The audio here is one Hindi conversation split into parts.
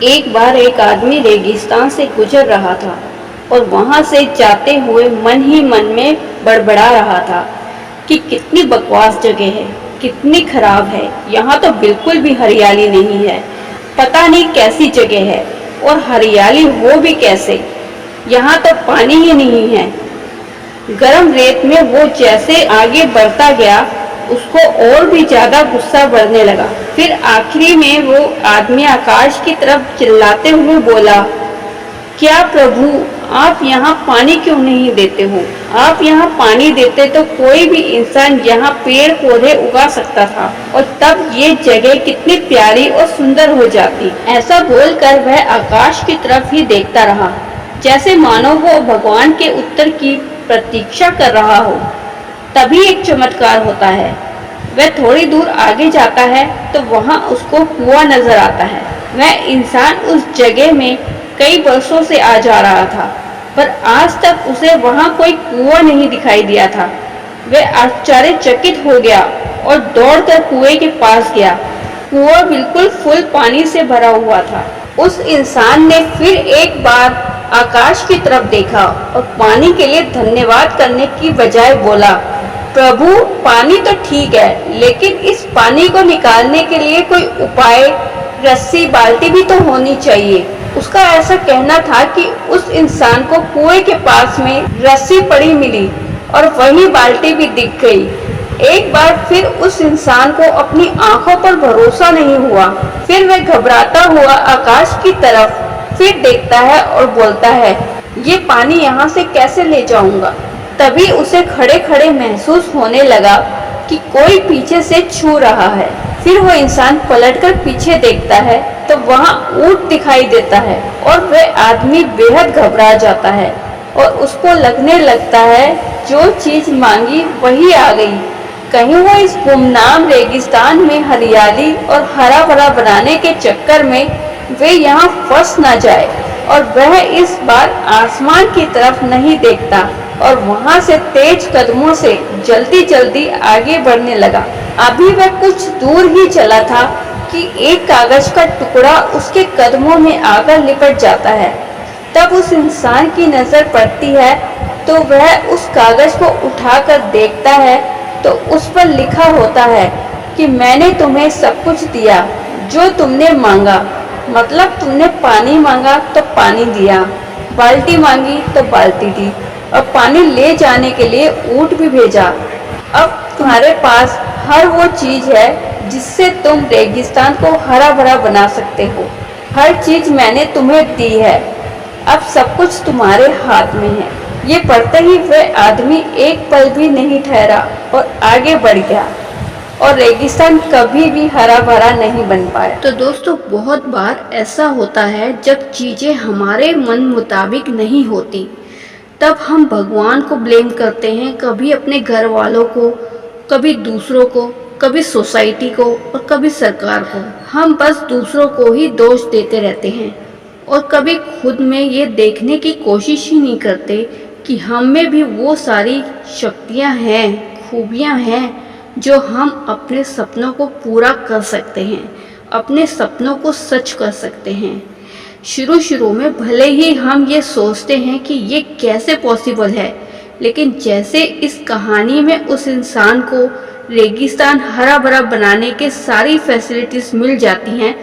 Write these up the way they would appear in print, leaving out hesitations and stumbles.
एक बार एक आदमी रेगिस्तान से गुजर रहा था और वहां से जाते हुए मन ही मन में बड़बड़ा रहा था कि कितनी बकवास जगह है, कितनी खराब है। यहाँ तो बिल्कुल भी हरियाली नहीं है। पता नहीं कैसी जगह है और हरियाली हो भी कैसे। यहाँ तो पानी ही नहीं है। गरम रेत में वो जैसे आगे बढ़ता गया, उसको और भी ज्यादा गुस्सा बढ़ने लगा। फिर आखिरी में वो आदमी आकाश की तरफ चिल्लाते हुए बोला, क्या प्रभु, आप यहाँ पानी क्यों नहीं देते हो? आप यहाँ पानी देते तो कोई भी इंसान यहाँ पेड़ पौधे उगा सकता था और तब ये जगह कितनी प्यारी और सुंदर हो जाती। ऐसा बोलकर वह आकाश की तरफ ही देखता रहा, जैसे मानो वो भगवान के उत्तर की प्रतीक्षा कर रहा हो। तभी एक चमत्कार होता है। वह थोड़ी दूर आगे जाता है तो वहाँ उसको कुआं नजर आता है। वह इंसान उस जगह में कई वर्षों से आ जा रहा था, पर आज तक उसे वहाँ कोई कुआं नहीं दिखाई दिया था। वह आश्चर्यचकित हो गया और दौड़कर कुएं के पास गया। कुआं बिल्कुल फुल पानी से भरा हुआ था। उस इंसान ने फिर एक बार आकाश की तरफ देखा और पानी के लिए धन्यवाद करने की बजाय बोला, प्रभु, पानी तो ठीक है, लेकिन इस पानी को निकालने के लिए कोई उपाय, रस्सी, बाल्टी भी तो होनी चाहिए। उसका ऐसा कहना था कि उस इंसान को कुएं के पास में रस्सी पड़ी मिली और वही बाल्टी भी दिख गई। एक बार फिर उस इंसान को अपनी आंखों पर भरोसा नहीं हुआ। फिर वह घबराता हुआ आकाश की तरफ फिर देखता है और बोलता है, ये पानी यहाँ से कैसे ले जाऊंगा? तभी उसे खड़े खड़े महसूस होने लगा कि कोई पीछे से छू रहा है। फिर वो इंसान पलटकर पीछे देखता है तो वहाँ ऊंट दिखाई देता है और वह आदमी बेहद घबरा जाता है और उसको लगने लगता है जो चीज मांगी वही आ गई। कहीं वो इस गुमनाम रेगिस्तान में हरियाली और हरा भरा बनाने के चक्कर में वे यहाँ फंस न जाए। और वह इस बार आसमान की तरफ नहीं देखता और वहाँ से तेज कदमों से जल्दी जल्दी आगे बढ़ने लगा। अभी वह कुछ दूर ही चला था कि एक कागज का टुकड़ा उसके कदमों में आकर लिपट जाता है। तब उस इंसान की नजर पड़ती है तो वह उस कागज को उठाकर देखता है तो उस पर लिखा होता है कि मैंने तुम्हें सब कुछ दिया जो तुमने मांगा। मतलब तुमने पानी मांगा तो पानी दिया, बाल्टी मांगी तो बाल्टी दी और पानी ले जाने के लिए ऊंट भी भेजा। अब तुम्हारे पास हर वो चीज है जिससे तुम रेगिस्तान को हरा भरा बना सकते हो। हर चीज मैंने तुम्हें दी है। अब सब कुछ तुम्हारे हाथ में है। ये पढ़ते ही वह आदमी एक पल भी नहीं ठहरा और आगे बढ़ गया और रेगिस्तान कभी भी हरा भरा नहीं बन पाया। तो दोस्तों, बहुत बार ऐसा होता है जब चीजें हमारे मन मुताबिक नहीं होती, तब हम भगवान को ब्लेम करते हैं, कभी अपने घर वालों को, कभी दूसरों को, कभी सोसाइटी को और कभी सरकार को। हम बस दूसरों को ही दोष देते रहते हैं और कभी खुद में ये देखने की कोशिश ही नहीं करते कि हम में भी वो सारी शक्तियाँ हैं, खूबियाँ हैं जो हम अपने सपनों को पूरा कर सकते हैं, अपने सपनों को सच कर सकते हैं। शुरू में भले ही हम ये सोचते हैं कि ये कैसे पॉसिबल है, लेकिन जैसे इस कहानी में उस इंसान को रेगिस्तान हरा भरा बनाने के सारी फैसिलिटीज मिल जाती हैं,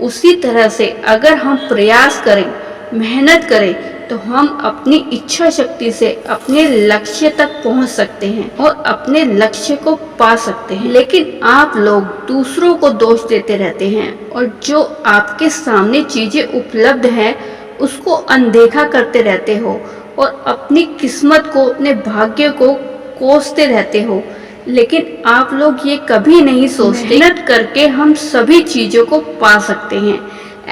उसी तरह से अगर हम प्रयास करें, मेहनत करें, तो हम अपनी इच्छा शक्ति से अपने लक्ष्य तक पहुंच सकते हैं और अपने लक्ष्य को पा सकते हैं। लेकिन आप लोग दूसरों को दोष देते रहते हैं और जो आपके सामने चीजें उपलब्ध हैं उसको अनदेखा करते रहते हो और अपनी किस्मत को, अपने भाग्य को कोसते रहते हो। लेकिन आप लोग ये कभी नहीं सोचते मेहनत करके हम सभी चीजों को पा सकते हैं।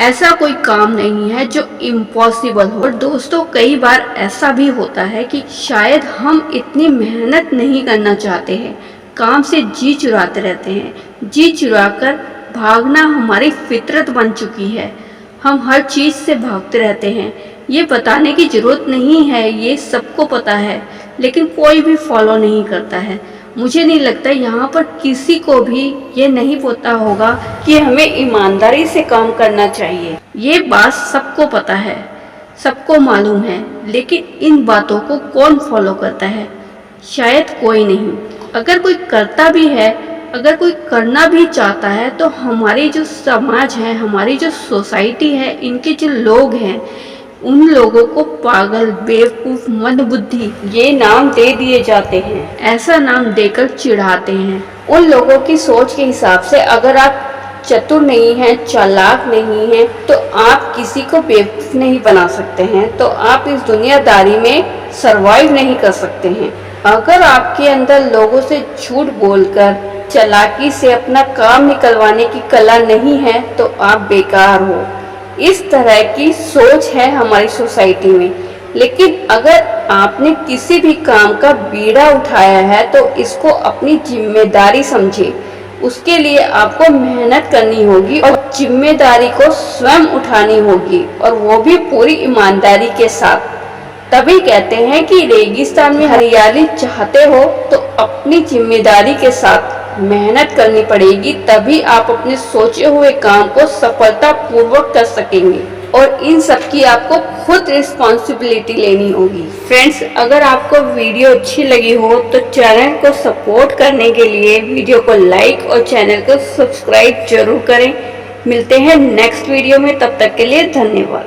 ऐसा कोई काम नहीं है जो इम्पॉसिबल हो। और दोस्तों, कई बार ऐसा भी होता है कि शायद हम इतनी मेहनत नहीं करना चाहते हैं, काम से जी चुराते रहते हैं। जी चुराकर भागना हमारी फितरत बन चुकी है। हम हर चीज से भागते रहते हैं। ये बताने की जरूरत नहीं है, ये सबको पता है, लेकिन कोई भी फॉलो नहीं करता है। मुझे नहीं लगता यहाँ पर किसी को भी ये नहीं पता होगा कि हमें ईमानदारी से काम करना चाहिए। ये बात सबको पता है, सबको मालूम है, लेकिन इन बातों को कौन फॉलो करता है? शायद कोई नहीं। अगर कोई करता भी है, अगर कोई करना भी चाहता है, तो हमारी जो समाज है, हमारी जो सोसाइटी है, इनके जो लोग हैं, उन लोगों को पागल, बेवकूफ, मंदबुद्धि ये नाम दे दिए जाते हैं। ऐसा नाम देकर चिढ़ाते हैं। उन लोगों की सोच के हिसाब से अगर आप चतुर नहीं हैं, चालाक नहीं हैं, तो आप किसी को बेवकूफ नहीं बना सकते हैं, तो आप इस दुनियादारी में सरवाइव नहीं कर सकते हैं। अगर आपके अंदर लोगों से झूठ बोलकर, चालाकी से अपना काम निकलवाने की कला नहीं है, तो आप बेकार हो। इस तरह की सोच है हमारी सोसाइटी में। लेकिन अगर आपने किसी भी काम का बीड़ा उठाया है, तो इसको अपनी जिम्मेदारी समझे। उसके लिए आपको मेहनत करनी होगी और जिम्मेदारी को स्वयं उठानी होगी, और वो भी पूरी ईमानदारी के साथ। तभी कहते हैं कि रेगिस्तान में हरियाली चाहते हो तो अपनी जिम्मेदारी के साथ मेहनत करनी पड़ेगी, तभी आप अपने सोचे हुए काम को सफलतापूर्वक कर सकेंगे। और इन सब की आपको खुद रिस्पॉन्सिबिलिटी लेनी होगी। फ्रेंड्स, अगर आपको वीडियो अच्छी लगी हो तो चैनल को सपोर्ट करने के लिए वीडियो को लाइक और चैनल को सब्सक्राइब जरूर करें। मिलते हैं नेक्स्ट वीडियो में, तब तक के लिए धन्यवाद।